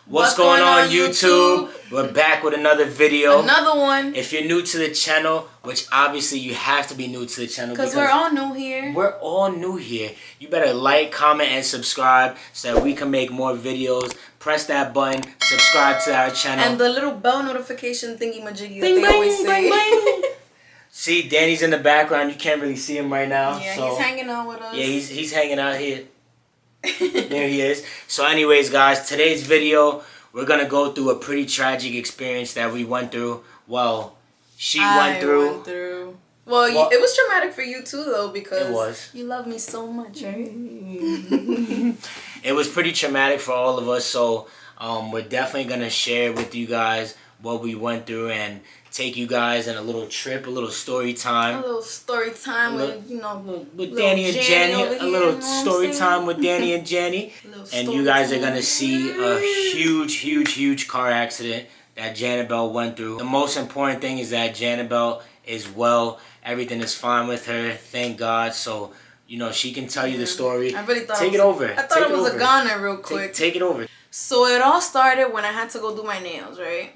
What's going on YouTube? We're back with another video. Another one. If you're new to the channel, which obviously you have to be new to the channel because we're all new here. We're all new here. You better like, comment, and subscribe so that we can make more videos. Press that button, subscribe to our channel. And the little bell notification thingy majiggy that bing, they bing, always say. Bing, bing. See, Danny's in the background. You can't really see him right now. Yeah, so, he's hanging out with us. Yeah, he's hanging out here. There he is. So anyways, guys, today's video, we're going to go through a pretty tragic experience that we went through. Well, she went through. Well, it was traumatic for you too, though, because it was. You love me so much, right? It was pretty traumatic for all of us, so we're definitely going to share with you guys what we went through and take you guys on a little trip, a little story time. A little story time with Danny and Jenny. A little story time with Danny and Jenny. And you guys are going to see a huge car accident that Janabelle went through. The most important thing is that Janabelle is well. Everything is fine with her. Thank God. So, she can tell you the story. I really thought Take it over. I thought it was a goner real quick. Take it over. So it all started when I had to go do my nails, right?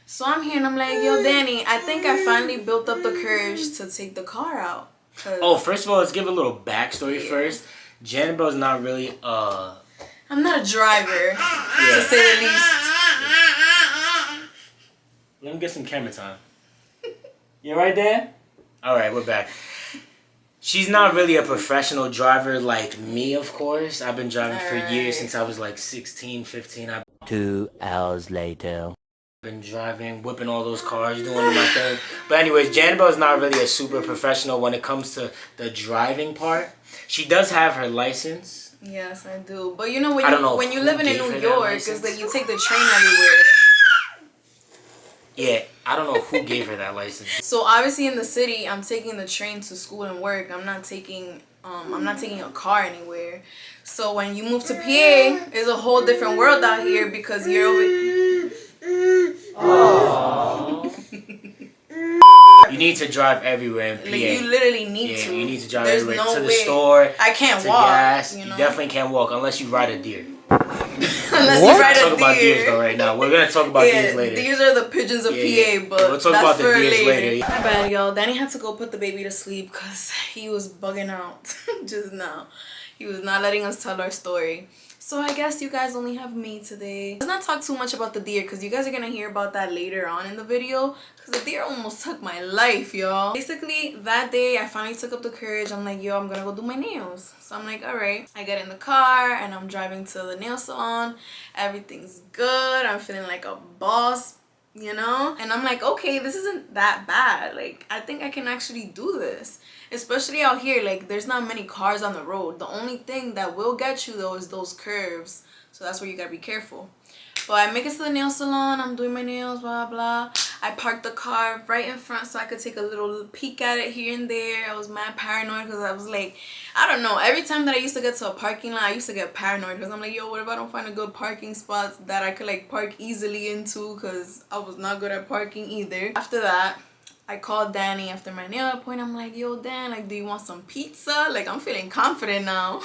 So I'm here and I'm like, yo, Danny, I think I finally built up the courage to take the car out. Oh, first of all, let's give a little backstory first. Janabelle's not really, I'm not a driver, to say the least. Let me get some camera time. You right there? Alright, we're back. She's not really a professional driver like me, of course. I've been driving for years, since I was like 16, 15. 2 hours later. Been driving, whipping all those cars, doing my thing. But anyways, Janabelle is not really a super professional when it comes to the driving part. She does have her license. Yes, I do. But when you living in New York, it's like you take the train everywhere. Yeah, I don't know who gave her that license. So obviously in the city, I'm taking the train to school and work. I'm not taking a car anywhere. So when you move to PA, it's a whole different world out here because you're over. You need to drive everywhere in PA. Like, you literally need to. You need to drive There's everywhere. No to the way. store. I can't to walk. Gas. You definitely can't walk unless you ride a deer. Unless you ride a deer. Talk about deers though right now. We're gonna talk about deers later. Deers are the pigeons of PA, but we'll talk about the deers later. My bad, y'all. Danny had to go put the baby to sleep because he was bugging out just now. He was not letting us tell our story. So I guess you guys only have me today. Let's not talk too much about the deer because you guys are going to hear about that later on in the video. Because the deer almost took my life, y'all. Basically, that day, I finally took up the courage. I'm like, yo, I'm going to go do my nails. So I'm like, all right. I get in the car and I'm driving to the nail salon. Everything's good. I'm feeling like a boss, And I'm like, okay, this isn't that bad. Like, I think I can actually do this. Especially out here, like, there's not many cars on the road. The only thing that will get you, though, is those curves. So that's where you gotta be careful. But I make it to the nail salon. I'm doing my nails, blah, blah. I parked the car right in front so I could take a little peek at it here and there. I was mad paranoid because I was like, I don't know. Every time that I used to get to a parking lot, I used to get paranoid because I'm like, yo, what if I don't find a good parking spot that I could, like, park easily into? Because I was not good at parking either. After that, I called Danny after my nail appointment. I'm like, yo, Dan, like, do you want some pizza? Like, I'm feeling confident now.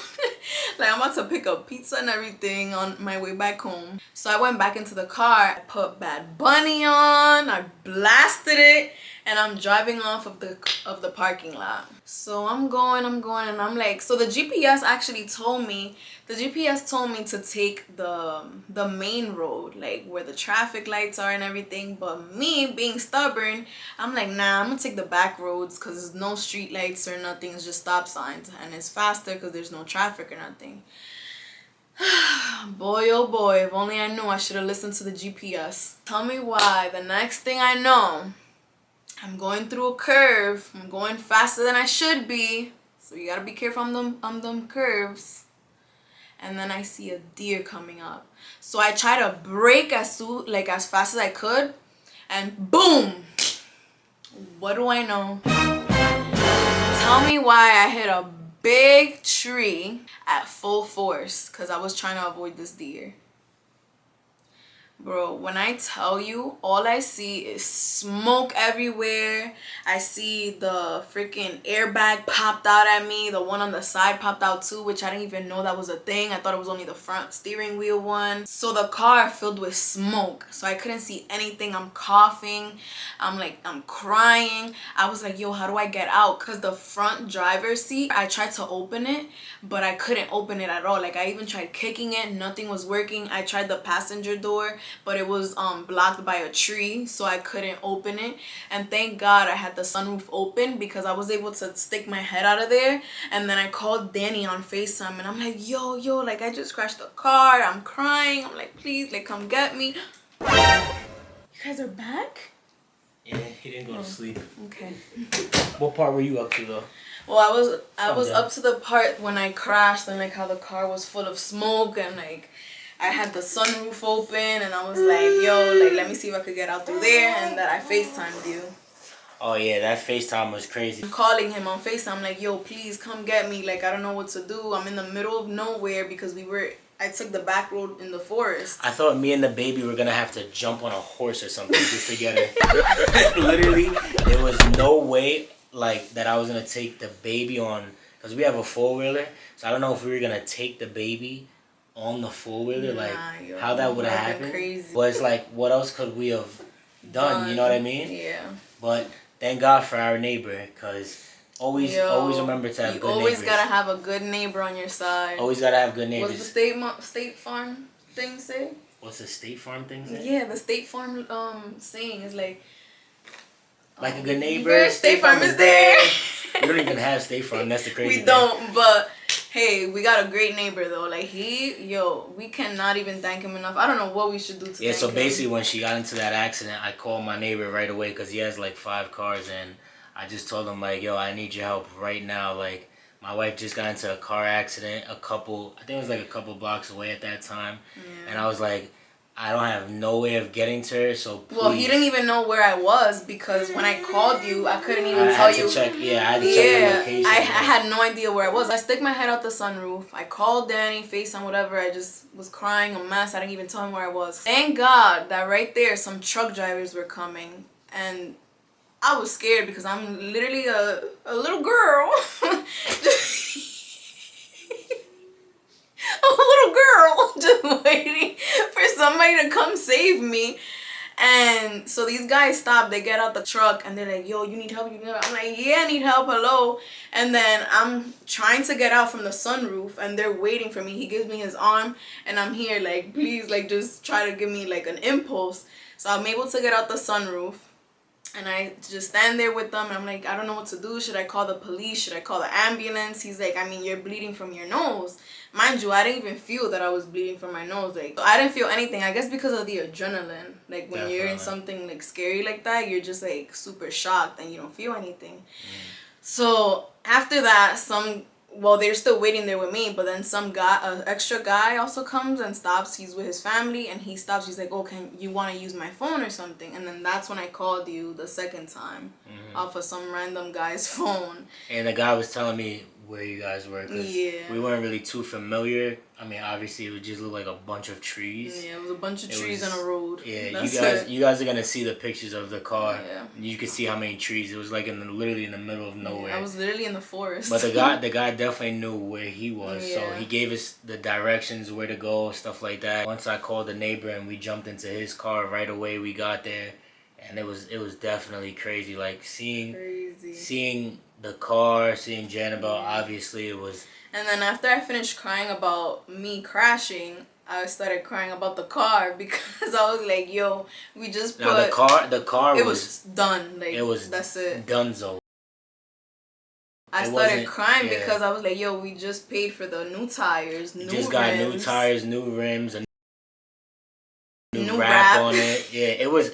Like, I'm about to pick up pizza and everything on my way back home. So I went back into the car. I put Bad Bunny on. I blasted it. And I'm driving off of the parking lot. So I'm going, and I'm like, so the GPS actually told me, to take the main road, like where the traffic lights are and everything. But me being stubborn, I'm like, nah, I'm gonna take the back roads because there's no street lights or nothing. It's just stop signs. And it's faster because there's no traffic or nothing. Boy, oh boy, if only I knew I should have listened to the GPS. Tell me why. The next thing I know, I'm going through a curve. I'm going faster than I should be. So you gotta be careful on them curves. And then I see a deer coming up. So I try to brake as fast as I could. And boom! What do I know? Tell me why I hit a big tree at full force because I was trying to avoid this deer. Bro, when I tell you, all I see is smoke everywhere. I see the freaking airbag popped out at me. The one on the side popped out too, which I didn't even know that was a thing. I thought it was only the front steering wheel one. So the car filled with smoke. So I couldn't see anything. I'm coughing. I'm crying. I was like, yo, how do I get out? Because the front driver's seat, I tried to open it, but I couldn't open it at all. Like, I even tried kicking it. Nothing was working. I tried the passenger door, but it was blocked by a tree, so I couldn't open it. And thank God I had the sunroof open because I was able to stick my head out of there. And then I called Danny on FaceTime and I'm like, yo, like, I just crashed the car. I'm crying. I'm like, please, like, come get me. You guys are back? Yeah, he didn't go to sleep. Okay. What part were you up to though? Well, I was up to the part when I crashed and like how the car was full of smoke and like I had the sunroof open and I was like, yo, like, let me see if I could get out through there, and that I FaceTimed you. Oh yeah, that FaceTime was crazy. I'm calling him on FaceTime like, yo, please come get me. Like, I don't know what to do. I'm in the middle of nowhere because I took the back road in the forest. I thought me and the baby were gonna have to jump on a horse or something just to get her. Literally, there was no way like that I was gonna take the baby on, because we have a four-wheeler, so I don't know if we were gonna take the baby on the four-wheeler, like how that would have happened. Crazy. But it's like, what else could we have done? You know what I mean? Yeah. But thank God for our neighbor, because always remember to have good neighbors. You always gotta have a good neighbor on your side. Always gotta have good neighbors. What's the State Farm thing say? What's the State Farm thing say? Yeah, the State Farm saying is like a good neighbor. State Farm is there. We don't even have State Farm. That's the crazy thing. We don't, but hey, we got a great neighbor though. Like, we cannot even thank him enough. I don't know what we should do to Yeah, thank so him. basically when she got into that accident, I called my neighbor right away because he has like 5 cars, and I just told him like, yo, I need your help right now. Like, my wife just got into a car accident I think it was like a couple blocks away at that time. Yeah. And I was like, I don't have no way of getting to her, so please. Well, he didn't even know where I was because when I called you, I couldn't even tell you. I had to check the location. I had no idea where I was. I stick my head out the sunroof. I called Danny, FaceTime, whatever. I just was crying a mess. I didn't even tell him where I was. Thank God that right there, some truck drivers were coming. And I was scared because I'm literally a little girl. A little girl just waiting for somebody to come save me. And so these guys stop, they get out the truck and they're like, yo, you need help? I'm like, yeah, I need help, hello. And then I'm trying to get out from the sunroof and they're waiting for me. He gives me his arm and I'm here like, please, like, just try to give me like an impulse. So I'm able to get out the sunroof. And I just stand there with them and I'm like, I don't know what to do. Should I call the police? Should I call the ambulance? He's like, I mean, you're bleeding from your nose. Mind you, I didn't even feel that I was bleeding from my nose. Like, I didn't feel anything. I guess because of the adrenaline. Like, when you're in something like scary like that, you're just like super shocked and you don't feel anything. So after that, they're still waiting there with me, but then some guy, an extra guy also comes and stops. He's with his family and he stops. He's like, oh, can you want to use my phone or something? And then that's when I called you the second time off of some random guy's phone. And the guy was telling me where you guys were, because we weren't really too familiar. I mean, obviously it would just look like a bunch of trees. Yeah, it was a bunch of trees on a road. Yeah, you guys are gonna see the pictures of the car. Yeah. You can see how many trees. It was like literally in the middle of nowhere. Yeah, I was literally in the forest. But the guy definitely knew where he was, so he gave us the directions where to go, stuff like that. Once I called the neighbor and we jumped into his car right away, we got there, and it was definitely crazy. Like seeing the car, seeing Janabelle, obviously it was. And then after I finished crying about me crashing, I started crying about the car because I was like, yo, we just put... Now the car was done. Like, that's it. Donezo. I started crying because I was like, yo, we just paid for the new tires, new rims. Got new tires, new rims, and new wrap on it. Yeah, it was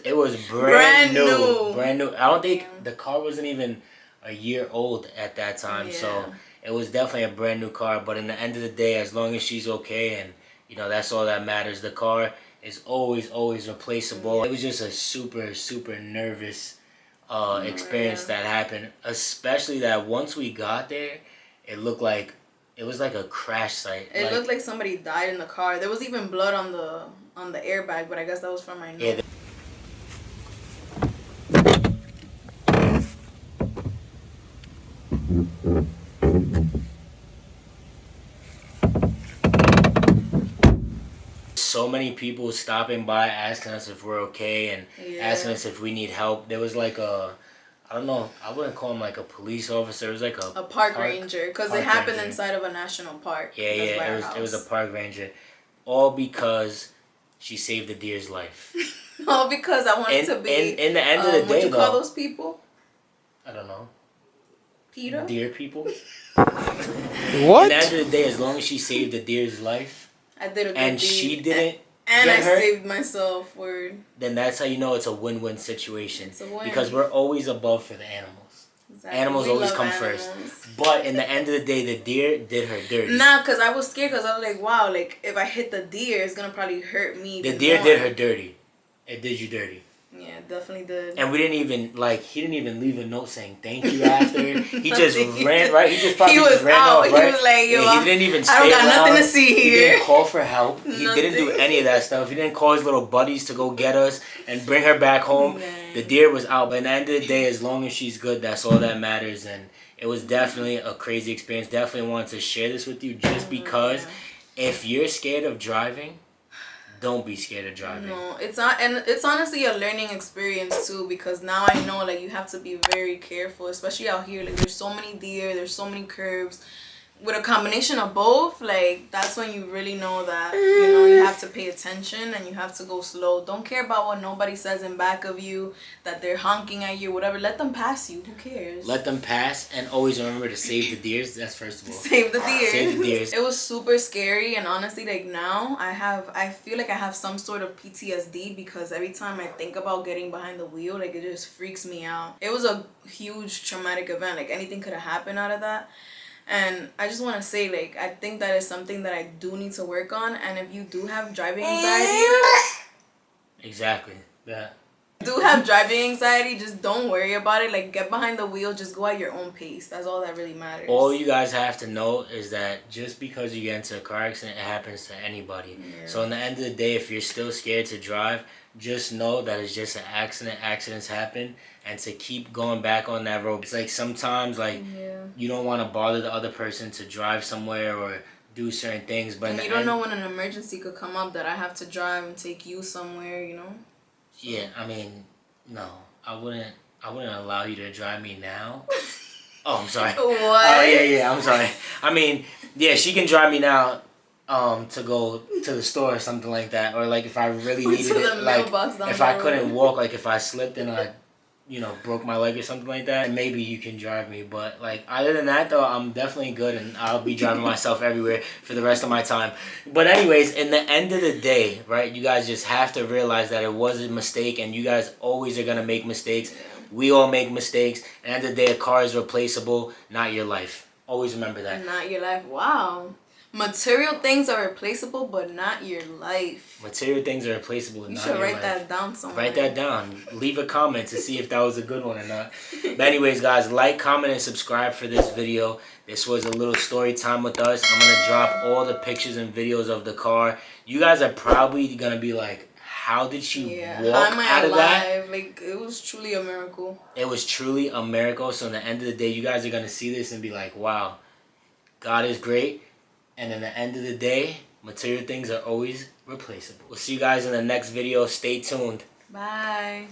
brand new. Brand new. I don't think the car wasn't even a year old at that time, so it was definitely a brand new car. But in the end of the day, as long as she's okay, and that's all that matters. The car is always replaceable. It was just a super nervous experience that happened, especially that once we got there it looked like it was like a crash site. It looked like somebody died in the car. There was even blood on the airbag, but I guess that was from my nose. Yeah, so many people stopping by asking us if we're okay and asking us if we need help. There was like I don't know, I wouldn't call him like a police officer. It was like a park ranger, because it happened inside of a national park. Yeah, it was a park ranger. All because she saved the deer's life. All because I wanted to be. In the end of the day, what you call those people? I don't know. PETA? Deer people. What? At the end of the day, as long as she saved the deer's life, I did a good and deed. she didn't. And I hurt, saved myself. Word. Then that's how you know it's a win-win situation. It's a win. Because we're always above for the animals. Exactly. Animals always come first. But in the end of the day, the deer did her dirty. Nah, because I was scared, because I was like, wow, like if I hit the deer, it's gonna probably hurt me. The deer did her dirty. It did you dirty. Yeah, definitely did. And we didn't even he didn't even leave a note saying thank you after. He just ran, right? He just probably just ran off, right? He was like, yo, yeah, he didn't even stay I don't got around. nothing to see here. He didn't call for help. He didn't do any of that stuff. He didn't call his little buddies to go get us and bring her back home. Dang. The deer was out. But at the end of the day, as long as she's good, that's all that matters. And it was definitely a crazy experience. Definitely wanted to share this with you just because if you're scared of driving, don't be scared of driving. No, it's not, and it's honestly a learning experience too, because now I know like you have to be very careful, especially out here. Like there's so many deer, there's so many curves. With a combination of both, like that's when you really know that you have to pay attention and you have to go slow. Don't care about what nobody says in back of you, that they're honking at you, whatever. Let them pass you. Who cares? Let them pass, and always remember to save the deers. That's first of all. Save the deer. Save the deers. It was super scary, and honestly, like now I feel like I have some sort of PTSD, because every time I think about getting behind the wheel, like it just freaks me out. It was a huge traumatic event. Like anything could have happened out of that. And I just want to say, like, I think that is something that I do need to work on. And if you do have driving anxiety... Exactly. Yeah. Do have driving anxiety, just don't worry about it. Like, get behind the wheel, just go at your own pace. That's all that really matters. All you guys have to know is that just because you get into a car accident, it happens to anybody. Yeah. So in the end of the day, if you're still scared to drive, just know that it's just an accident. Accidents happen. And to keep going back on that road. It's like sometimes like you don't want to bother the other person to drive somewhere or do certain things. But and you don't know when an emergency could come up that I have to drive and take you somewhere, you know? So. Yeah, I mean, no. I wouldn't allow you to drive me now. Oh, I'm sorry. What? Oh, yeah, I'm sorry. I mean, yeah, she can drive me now to go to the store or something like that. Or like if I really needed it. Like if I couldn't walk, like if I slipped and I broke my leg or something like that, maybe you can drive me. But like other than that though, I'm definitely good, and I'll be driving myself everywhere for the rest of my time. But anyways, in the end of the day, right, you guys just have to realize that it was a mistake, and you guys always are gonna make mistakes. We all make mistakes. At the end of the day, a car is replaceable, not your life. Always remember that. Not your life. Wow. Material things are replaceable, but not your life. Material things are replaceable, not your life. You should write that down somewhere. Write that down. Leave a comment to see if that was a good one or not. But anyways, guys, like, comment, and subscribe for this video. This was a little story time with us. I'm going to drop all the pictures and videos of the car. You guys are probably going to be like, how did she walk out of that? Like, it was truly a miracle. It was truly a miracle. So in the end of the day, you guys are going to see this and be like, wow, God is great. And in the end of the day, material things are always replaceable. We'll see you guys in the next video. Stay tuned. Bye.